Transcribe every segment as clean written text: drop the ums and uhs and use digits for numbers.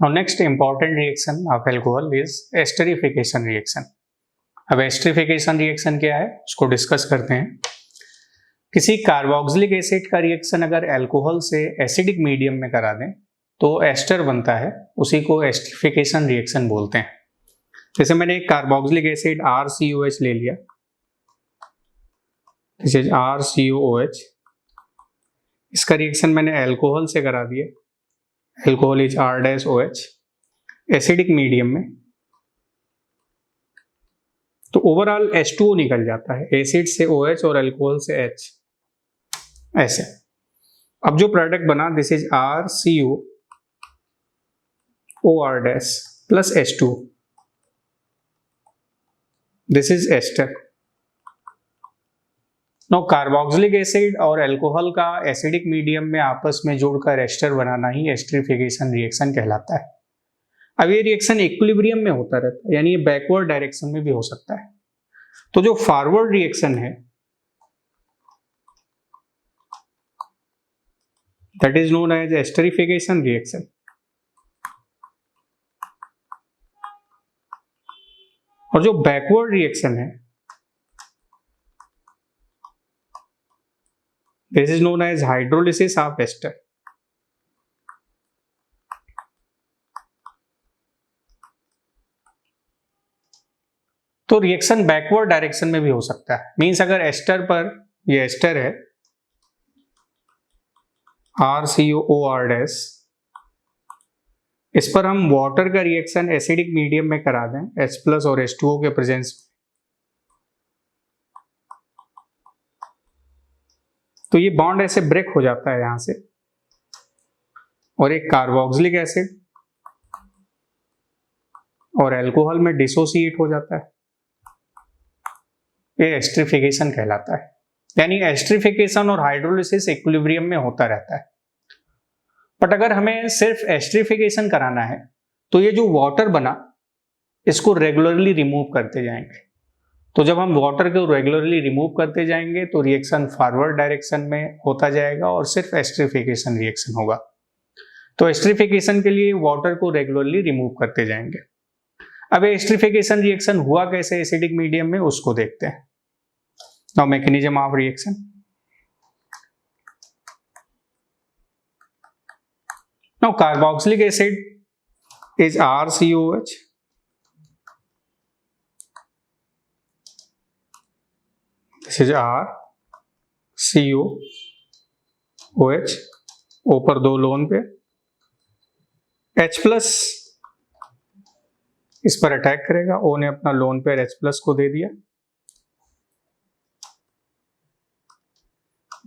Now next important reaction of alcohol is esterification reaction. अब esterification reaction क्या है उसको डिस्कस करते हैं। किसी कार्बोक्सिलिक एसिड का रिएक्शन अगर अल्कोहल से एसिडिक मीडियम में करा दें तो एस्टर बनता है, उसी को एस्टरिफिकेशन रिएक्शन बोलते हैं। जैसे मैंने एक कार्बोक्सिलिक एसिड RCOH ले लिया, दिस इज RCOOH, इसका रिएक्शन मैंने अल्कोहल से करा दिया, alcohol is R-OH acidic medium में, तो ओवरऑल H2O निकल जाता है, एसिड से OH और अल्कोहल से H, ऐसे। अब जो प्रोडक्ट बना this is RCOOR plus H2, this is ester. No carboxylic acid और अल्कोहल का एसिडिक मीडियम में आपस में जोड़कर एस्टर बनाना ही एस्टरिफिकेशन रिएक्शन कहलाता है। अब ये रिएक्शन इक्विलिब्रियम में होता रहता है, यानी ये बैकवर्ड डायरेक्शन में भी हो सकता है। तो जो फॉरवर्ड रिएक्शन है that is known as esterification reaction. और जो बैकवर्ड रिएक्शन है this is known as hydrolysis of ester. तो रिएक्शन बैकवर्ड डायरेक्शन में भी हो सकता है, मींस अगर एस्टर पर, ये एस्टर है RCOOR, इस पर हम वाटर का रिएक्शन एसिडिक मीडियम में करा दें H+ और H2O के प्रेजेंस में, तो ये बॉन्ड ऐसे ब्रेक हो जाता है यहां से, और एक कार्बोक्सिलिक एसिड और अल्कोहल में डिसोसिएट हो जाता है, ये एस्टरिफिकेशन कहलाता है। यानी एस्टरिफिकेशन और हाइड्रोलिसिस इक्विलिब्रियम में होता रहता है। बट अगर हमें सिर्फ एस्टरिफिकेशन कराना है तो ये जो वाटर बना इसको रेगुलरली रिमूव करते जाएंगे। तो जब हम वाटर को रेगुलरली रिमूव करते जाएंगे तो रिएक्शन फॉरवर्ड डायरेक्शन में होता जाएगा और सिर्फ एस्टरिफिकेशन रिएक्शन होगा। तो एस्टरिफिकेशन के लिए वाटर को रेगुलरली रिमूव करते जाएंगे। अब एस्टरिफिकेशन रिएक्शन हुआ कैसे एसिडिक मीडियम में, उसको देखते हैं। Now mechanism of reaction. Now carboxylic acid is RCOH, this is RCOOH, O पर 2 लोन पे, H+ इस पर अटैक करेगा, O ने अपना लोन पेयर H+ को दे दिया,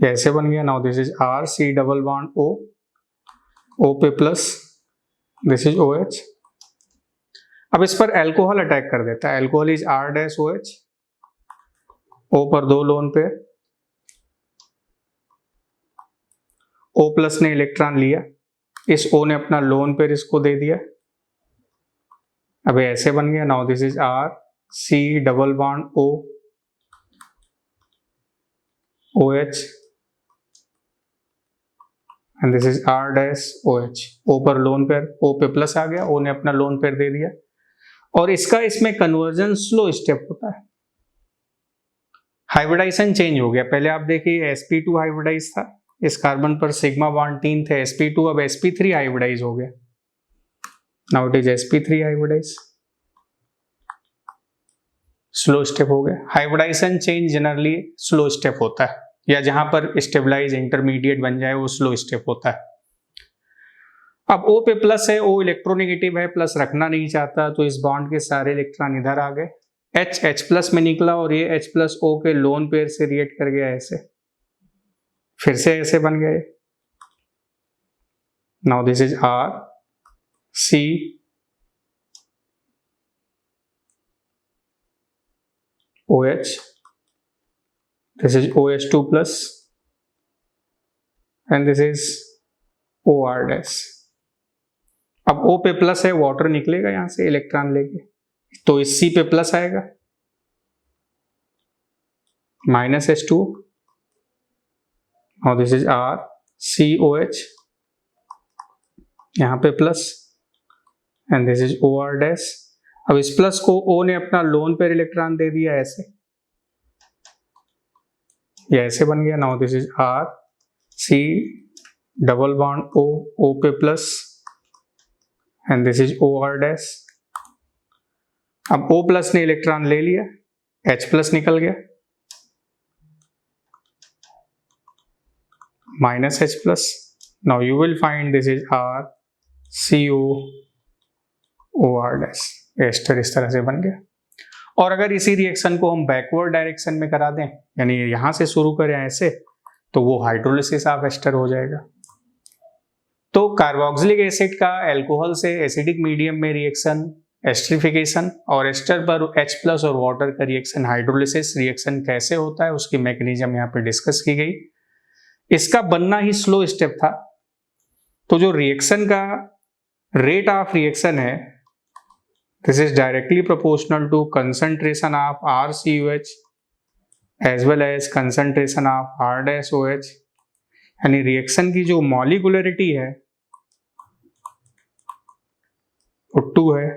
ऐसे बन गया। Now this is RC♯O, O पे प्लस, दिस इज OH। अब इस पर अल्कोहल अटैक कर देता है, अल्कोहल इज R-OH, O पर 2 लोन पे, O+ ने इलेक्ट्रॉन लिया, इस O ने अपना लोन पेयर इसको दे दिया, अब ऐसे बन गया। Now this is RC♯O OH and this is R-OH, O पर लोन पेयर, O पे प्लस आ गया, O ने अपना लोन पेयर दे दिया, और इसका इसमें कन्वर्जन स्लो स्टेप होता है। हाइब्रिडाइजेशन चेंज हो गया, पहले आप देखिए sp2 हाइब्रिडाइज था, इस कार्बन पर सिग्मा बॉन्ड 3 थे, sp2 अब sp3 हाइब्रिडाइज हो गया। Now it is sp3 hybridize, slow step हो गया। Hybridization change generally slow step होता है, या जहां पर स्टेबलाइज इंटरमीडिएट बन जाए वो स्लो स्टेप होता है। अब O पे प्लस है, O इलेक्ट्रोनेगेटिव है, प्लस रखना नहीं चाहता, तो इस बॉन्ड के सारे इलेक्ट्रॉन इधर आ गए, H+ में निकला और ये H+ O के लोन पेयर से रिएक्ट कर गया, ऐसे फिर से ऐसे बन गए। Now this is RCOH, this is OH2+ and this is OR-। अब O पे प्लस है, वाटर निकलेगा यहां से इलेक्ट्रॉन लेके, तो इस C पे प्लस आएगा, -H2, और दिस इज RCOH, यहां पे plus, and this is O R dash. अब इस प्लस को O ने अपना लोन पेयर इलेक्ट्रॉन दे दिया ऐसे, ये ऐसे बन गया। Now this is R C double bond O, O पे plus, and this is O R dash. अब O प्लस ने इलेक्ट्रॉन ले लिया, H प्लस निकल गया, minus H plus. Now you will find this is R C O O R dash. Ester इस तरह से बन गया। और अगर इसी रिएक्शन को हम बैकवर्ड डायरेक्शन में करा दें, यानी यहां से शुरू करें ऐसे, तो वो हाइड्रोलिसिस ऑफ एस्टर हो जाएगा। तो कार्बोक्सिलिक एसिड का अल्कोहल से एसिडिक मीडियम में रिएक्शन एस्टरिफिकेशन, और एस्टर पर H प्लस और वाटर का रिएक्शन हाइड्रोलिसिस रिएक्शन कैसे होता है उसकी मैकेनिज्म यहाँ पे डिस्कस की गई। इसका बनना ही स्लो स्टेप था, तो जो रिएक्शन का रेट ऑफ रिएक्शन है, this is directly proportional to concentration of RCOH as well as concentration of R-OH। यानी रिएक्शन की जो मॉलिकुलरिटी है वो 2 है,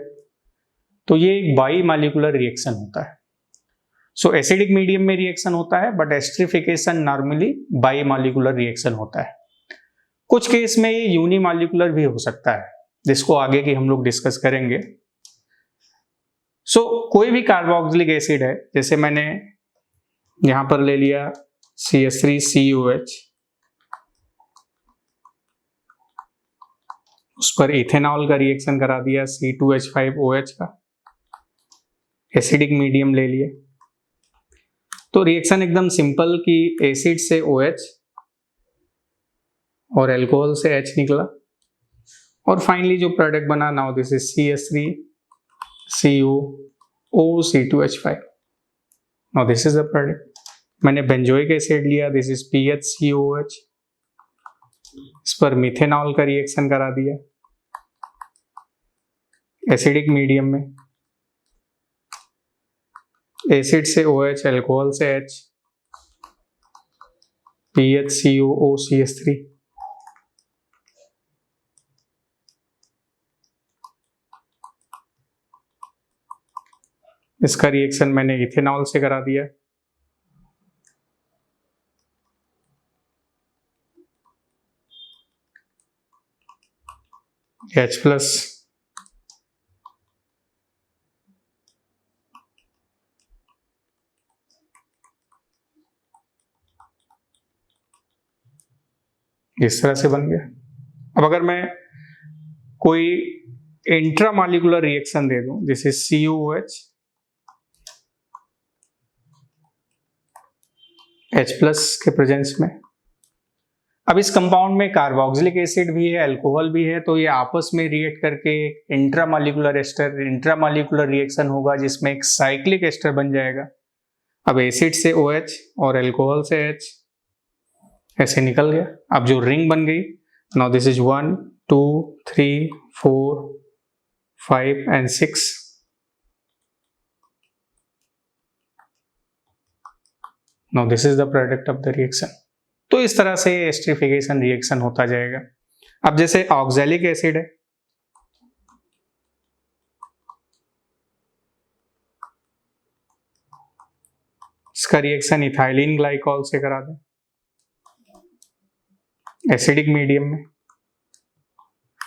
तो ये एक बाई मॉलिकुलर रिएक्शन होता है। सो एसिडिक मीडियम में रिएक्शन होता है, but esterification normally by molecular reaction होता है। कुछ केस में ये यूनिमॉलिकुलर भी हो सकता है, जिसको आगे की हम लोग डिस्कस करेंगे। कोई भी कार्बोक्सिलिक एसिड है, जैसे मैंने यहां पर ले लिया CH3COH, उस पर इथेनॉल का रिएक्शन करा दिया C2H5OH का, एसिडिक मीडियम ले लिए, तो रिएक्शन एकदम सिंपल कि एसिड से OH और अल्कोहल से H निकला, और फाइनली जो प्रोडक्ट बना, now this is CH3COOC2H5। Now this is the product. मैंने बेंजोइक एसिड लिया, दिस इज PHCOH, इस पर मिथेनॉल का रिएक्शन करा दिया एसिडिक मीडियम में, एसिड से OH, अल्कोहल से H, PHCOOCH3। इसका रिएक्शन मैंने इथेनॉल से करा दिया, H प्लस, इस तरह से बन गया। अब अगर मैं कोई इंट्रामॉलिक्यूलर रिएक्शन दे दूं, जैसे COOH H प्लस के प्रेजेंस में, अब इस कंपाउंड में कार्बोक्सिलिक एसिड भी है, अल्कोहल भी है, तो ये आपस में रिएक्ट करके इंट्रामॉलिक्यूलर रिएक्शन होगा, जिसमें एक साइक्लिक एस्टर बन जाएगा। अब एसिड से OH और अल्कोहल से H ऐसे निकल गया। अब जो रिंग बन गई, now this is 1 2 3 4 5 and 6। Now this is the product of the reaction. तो इस तरह से एस्टरिफिकेशन रिएक्शन होता जाएगा। अब जैसे ऑक्सैलिक एसिड है, इसका रिएक्शन इथाइलिन ग्लाइकॉल से करा दें एसिडिक मीडियम में।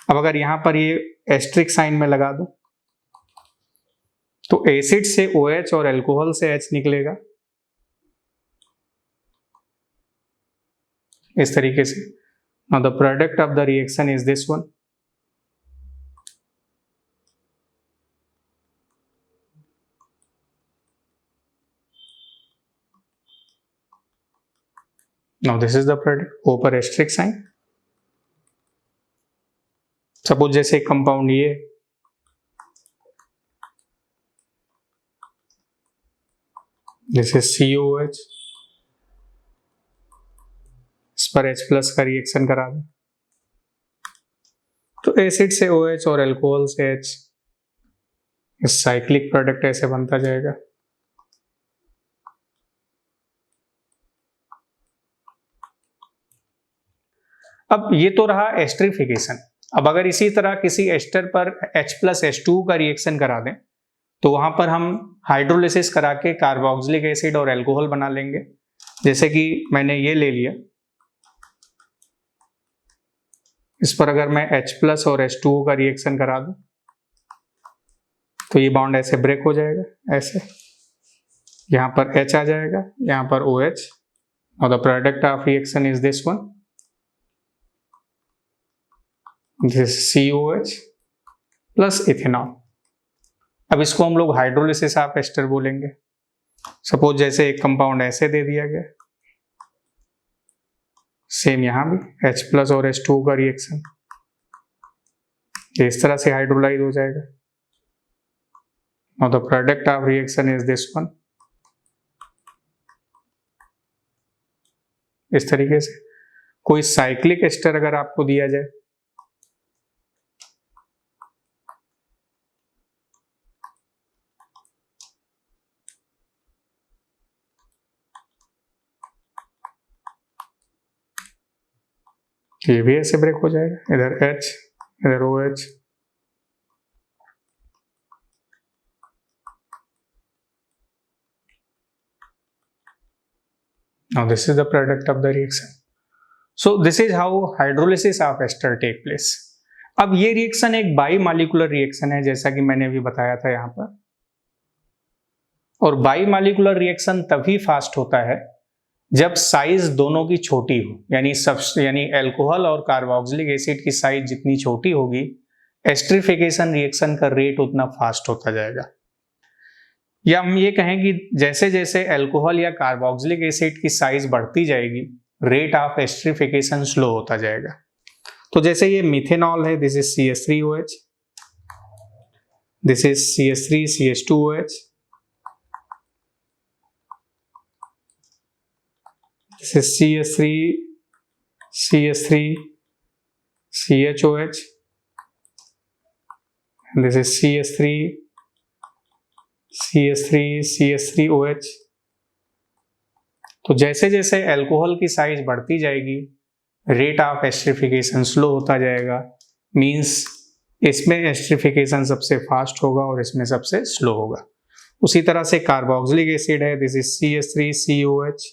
अब अगर यहां पर ये एस्ट्रिक साइन में लगा दूं, तो एसिड से OH और अल्कोहल से H निकलेगा इस तरीके से। Now the product of the reaction is this one. Now this is the product, ऊपर एस्ट्रिक साइन। सपोज जैसे कंपाउंड ये, दिस इज COH, इस पर H प्लस का रिएक्शन करा दें, तो एसिड से OH और अल्कोहल से H, इस साइक्लिक प्रोडक्ट ऐसे बनता जाएगा। अब ये तो रहा एस्टरिफिकेशन। अब अगर इसी तरह किसी एस्टर पर H+H2 का रिएक्शन करा दें तो वहां पर हम हाइड्रोलिसिस करा के कार्बोक्सिलिक एसिड और एल्कोहल बना लेंगे। जैसे कि मैंने ये ले लिया, इस पर अगर मैं H+ और H2O का रिएक्शन करा दूं तो ये बॉन्ड ऐसे ब्रेक हो जाएगा, ऐसे यहां पर H आ जाएगा, यहां पर OH, और the product of reaction is this one, this COH plus ethanol. अब इसको हम लोग हाइड्रोलिसिस ऑफ एस्टर बोलेंगे। सपोज जैसे एक कंपाउंड ऐसे दे दिया गया, सेम यहां भी H+ और H2O का रिएक्शन, इस तरह से हाइड्रोलाइज हो जाएगा। Now the product of reaction is this one, इस तरीके से। कोई साइक्लिक एस्टर अगर आपको दिया जाए, ये भी ऐसे ब्रेक हो जाएगा, इधर H इधर OH। Now this is the product of the reaction. So this is how hydrolysis of ester take place. अब ये रिएक्शन एक बाई मॉलिक्यूलर रिएक्शन है, जैसा कि मैंने अभी बताया था यहाँ पर। और बाई मॉलिक्यूलर रिएक्शन तभी फास्ट होता है जब साइज दोनों की छोटी हो, यानी एल्कोहल और कार्बोक्सिलिक एसिड की साइज जितनी छोटी होगी, एस्टरिफिकेशन रिएक्शन का रेट उतना फास्ट होता जाएगा। या हम ये कहें कि जैसे जैसे एल्कोहल या कार्बोक्सिलिक एसिड की साइज बढ़ती जाएगी, रेट ऑफ एस्टरिफिकेशन स्लो होता जाएगा। तो जैसे ये मिथेनॉल है, this is CH3OH, this is CH3CH2OH, this is CH3CH3CHOH, and this is CH3CH3CH3OH। तो जैसे जैसे एल्कोहल की साइज बढ़ती जाएगी, रेट ऑफ एस्टरिफिकेशन स्लो होता जाएगा। मींस इसमें एस्टरिफिकेशन सबसे फास्ट होगा और इसमें सबसे स्लो होगा। उसी तरह से कार्बोक्सिलिक एसिड है, this is CH3COH,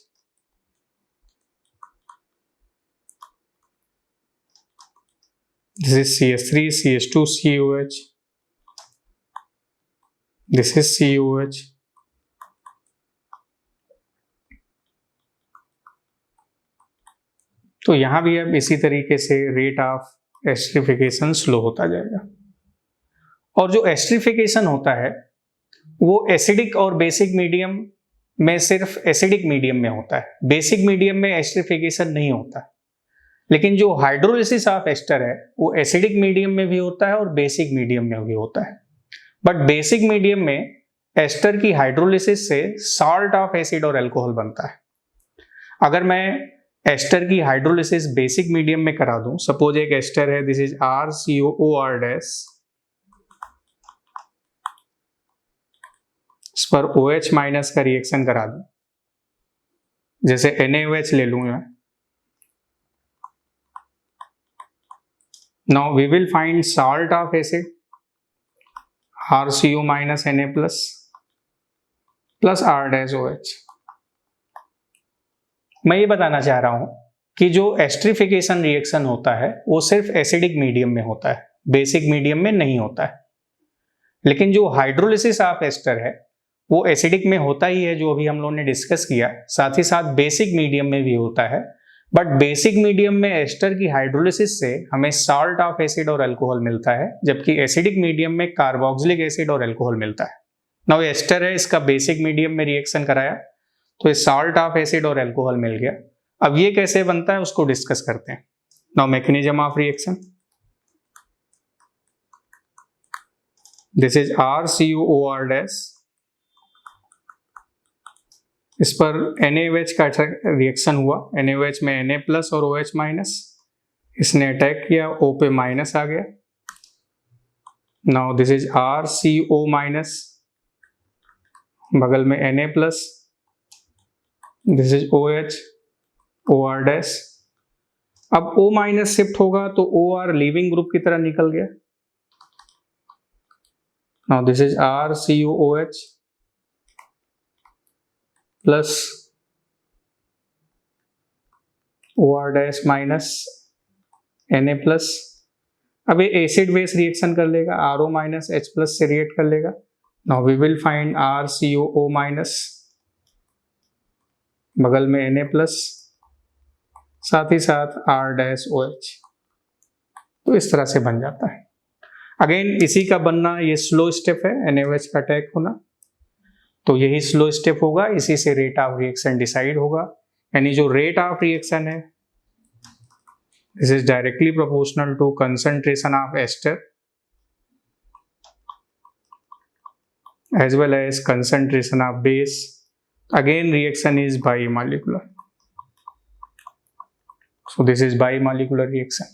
this is CH3CH2COH, this is COH। तो यहां भी अब इसी तरीके से रेट ऑफ एस्टरिफिकेशन स्लो होता जाएगा। और जो एस्टरिफिकेशन होता है वो एसिडिक और बेसिक मीडियम में सिर्फ एसिडिक मीडियम में होता है, बेसिक मीडियम में एस्टरिफिकेशन नहीं होता। लेकिन जो हाइड्रोलिसिस ऑफ एस्टर है वो एसिडिक मीडियम में भी होता है और बेसिक मीडियम में भी होता है। बट बेसिक मीडियम में एस्टर की हाइड्रोलिसिस से सॉल्ट ऑफ एसिड और एल्कोहल बनता है। अगर मैं एस्टर की हाइड्रोलिसिस बेसिक मीडियम में करा दूं, सपोज एक एस्टर है, दिस इज RCOOR-, इस पर OH- का रिएक्शन करा दूं, जैसे NaOH ले लूं मैं। Now we will find salt of acid, RCO- Na plus R-OH। मैं ये बताना चाह रहा हूं कि जो एस्टरिफिकेशन रिएक्शन होता है वो सिर्फ एसिडिक मीडियम में होता है, बेसिक मीडियम में नहीं होता है। लेकिन जो हाइड्रोलिसिस ऑफ एस्टर है वो एसिडिक में होता ही है, जो अभी हम लोगों ने डिस्कस किया, साथ ही साथ बेसिक मीडियम में भी होता है। बट बेसिक मीडियम में एस्टर की हाइड्रोलिसिस से हमें सॉल्ट ऑफ एसिड और अल्कोहल मिलता है, जबकि एसिडिक मीडियम में कार्बोक्सिलिक एसिड और अल्कोहल मिलता है। नाउ एस्टर है, इसका बेसिक मीडियम में रिएक्शन कराया तो ये सॉल्ट ऑफ एसिड और अल्कोहल मिल गया। अब ये कैसे बनता है उसको डिस्कस करते हैं। Now mechanism of reaction, this is RCOOR-, इस पर NaOH का रिएक्शन हुआ, NaOH में Na+ और OH-, इसने अटैक किया, O पे माइनस आ गया। नाउ दिस इज RCO-, बगल में Na+, this is OH OR-, अब O माइनस शिफ्ट होगा तो OR लीविंग ग्रुप की तरह निकल गया। Now this is RCOOH plus OR dash minus Na plus. अब ये एसिड बेस रिएक्शन कर लेगा, RO माइनस H प्लस से रिएक्ट कर लेगा। Now we will find RCOO minus, बगल में Na प्लस, साथ ही साथ R डैश OH। तो इस तरह से बन जाता है। अगेन इसी का बनना ये स्लो स्टेप है, NaOH का अटैक होना, तो यही स्लो स्टेप होगा, इसी से रेट ऑफ रिएक्शन डिसाइड होगा। यानी जो रेट ऑफ रिएक्शन है this is directly proportional to concentration of ester as well as concentration of base. Again reaction is bimolecular, so this is bimolecular reaction.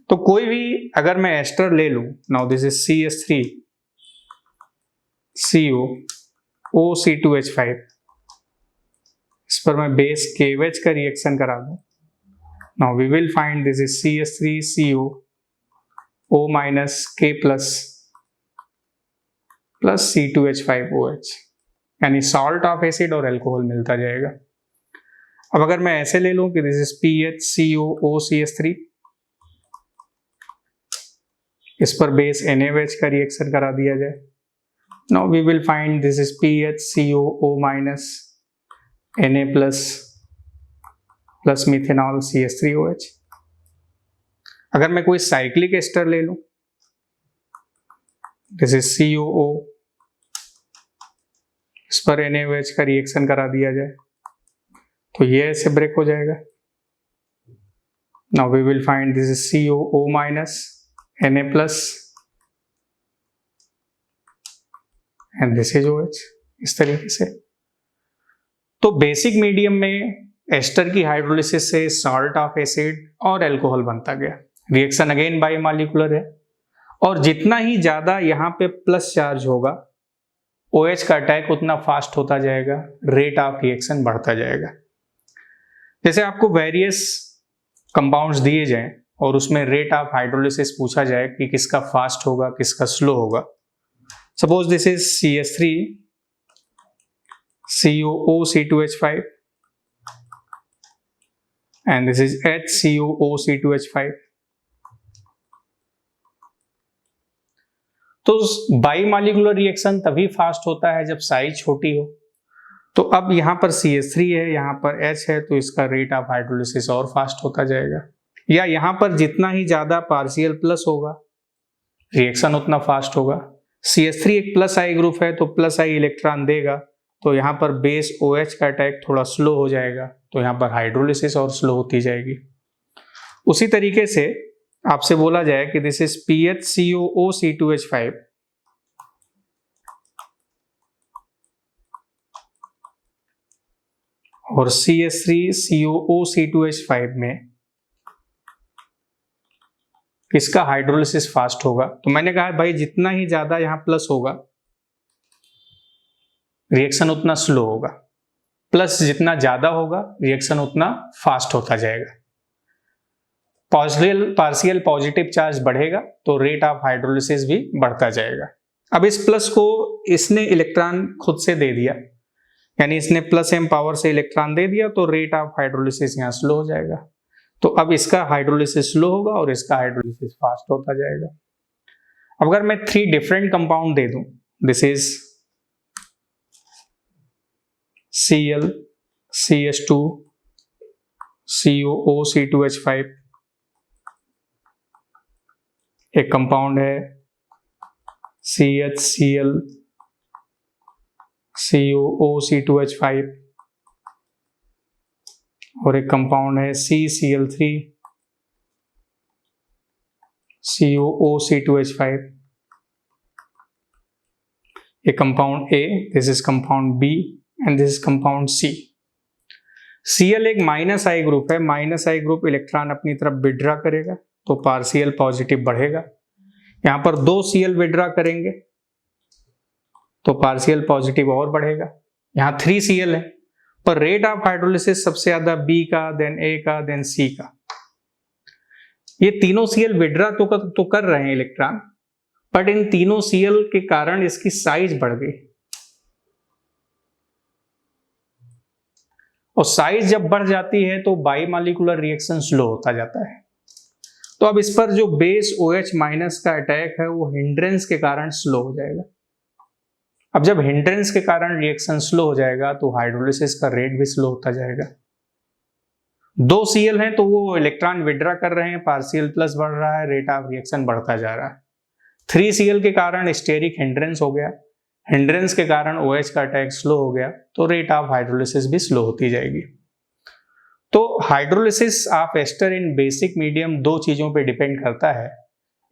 तो कोई भी अगर मैं एस्टर ले लूं, now this is CH3 CO OC2H5, इस पर मैं बेस KOH का रिएक्शन करा दूं, now we will find this is CH3 CO O minus K plus plus C2H5OH, यानी सॉल्ट ऑफ एसिड और एल्कोहल मिलता जाएगा। अब अगर मैं ऐसे ले लूं कि दिस इज PHCOOCH3, इस पर बेस NaOH का रिएक्शन करा दिया जाए, now we will find this is PHCOO minus Na plus plus methanol CH3OH। अगर मैं कोई साइक्लिक एस्टर ले लूं, दिस इज COO, इस पर NaOH का रिएक्शन करा दिया जाए तो ये ऐसे ब्रेक हो जाएगा। Now we will find this is COO minus Na plus and this is OH, इस तरीके से। तो बेसिक मीडियम में एस्टर की हाइड्रोलिसिस से सॉल्ट ऑफ एसिड और एल्कोहल बनता गया। रिएक्शन अगेन बाईमॉलिक्यूलर है, और जितना ही ज्यादा यहाँ पे प्लस चार्ज होगा OH का अटैक उतना फास्ट होता जाएगा, रेट ऑफ रिएक्शन बढ़ता जाएगा। जैसे आपको वेरियस कंपाउंड्स दिए जाएं और उसमें रेट ऑफ हाइड्रोलिसिस पूछा जाए कि किसका फास्ट होगा किसका स्लो होगा। Suppose this is CH3 COOC2H5 and this is HCOOC2H5। तो बाईमॉलिक्यूलर रिएक्शन तभी फास्ट होता है जब साइज छोटी हो। तो अब यहां पर CH3 है, यहां पर H है, तो इसका रेट ऑफ हाइड्रोलिसिस और फास्ट होता जाएगा। या यहां पर जितना ही ज्यादा पार्शियल प्लस होगा रिएक्शन उतना फास्ट होगा। CH3 एक प्लस आई ग्रुप है तो प्लस आई इलेक्ट्रॉन देगा, तो यहाँ पर बेस OH का अटैक थोड़ा स्लो हो जाएगा, तो यहाँ पर हाइड्रोलिसिस और स्लो होती जाएगी। उसी तरीके से आपसे बोला जाए कि दिस इज PHCOOC2H5 और CH3COOC2H5 में किसका हाइड्रोलिसिस फास्ट होगा। तो मैंने कहा भाई जितना ही ज्यादा यहाँ प्लस होगा रिएक्शन उतना स्लो होगा, प्लस जितना ज्यादा होगा रिएक्शन उतना फास्ट होता जाएगा। पार्शियल पॉजिटिव चार्ज बढ़ेगा तो रेट ऑफ हाइड्रोलिसिस भी बढ़ता जाएगा। अब इस प्लस को इसने इलेक्ट्रॉन खुद से दे दिया, यानी इसने प्लस m पावर से इलेक्ट्रॉन दे दिया, तो रेट ऑफ हाइड्रोलिसिस यहाँ स्लो हो जाएगा। तो अब इसका हाइड्रोलिसिस स्लो होगा और इसका हाइड्रोलिसिस फास्ट होता जाएगा। अब अगर मैं 3 डिफरेंट कंपाउंड दे दूं, this is Cl CH2 COOC2H5, एक कंपाउंड है CHCl COOC2H5 और एक कंपाउंड है CCl3 COOC2H5। ये compound A, this is compound B and this is compound C। Cl एक माइनस आई ग्रुप है, माइनस आई ग्रुप इलेक्ट्रॉन अपनी तरफ विड्रॉ करेगा तो पार्शियल पॉजिटिव बढ़ेगा। यहां पर 2 Cl विड्रॉ करेंगे तो पार्शियल पॉजिटिव और बढ़ेगा। यहां 3 Cl है, पर रेट ऑफ हाइड्रोलिसिस सबसे ज्यादा B का, देन A का, देन C का। ये तीनों Cl विड्रा तो कर रहे हैं इलेक्ट्रॉन, बट इन तीनों Cl के कारण इसकी साइज बढ़ गई, और साइज जब बढ़ जाती है तो बाइमॉलिक्यूलर रिएक्शन स्लो होता जाता है। तो अब इस पर जो बेस OH माइनस का अटैक है वो हिंड्रेंस के कारण स्लो हो जाएगा। अब जब हिंड्रेंस के कारण रिएक्शन स्लो हो जाएगा तो हाइड्रोलिसिस का रेट भी स्लो होता जाएगा। 2 Cl हैं तो वो इलेक्ट्रॉन विड्रा कर रहे हैं, पार्शियल प्लस बढ़ रहा है, रेट ऑफ रिएक्शन बढ़ता जा रहा है। 3 Cl के कारण स्टेरिक हिंड्रेंस हो गया, हिंड्रेंस के कारण OH का अटैक स्लो हो गया, तो रेट ऑफ हाइड्रोलिसिस भी स्लो होती जाएगी। तो hydrolysis of ester in basic medium 2 चीजों पे डिपेंड करता है।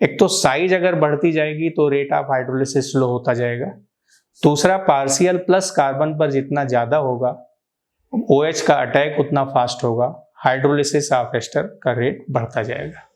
एक तो साइज अगर बढ़ती जाएगी तो रेट ऑफ हाइड्रोलिसिस स्लो होता जाएगा, दूसरा पार्शियल प्लस कार्बन पर जितना ज्यादा होगा OH का अटैक उतना फास्ट होगा, हाइड्रोलिसिस ऑफ एस्टर का रेट बढ़ता जाएगा।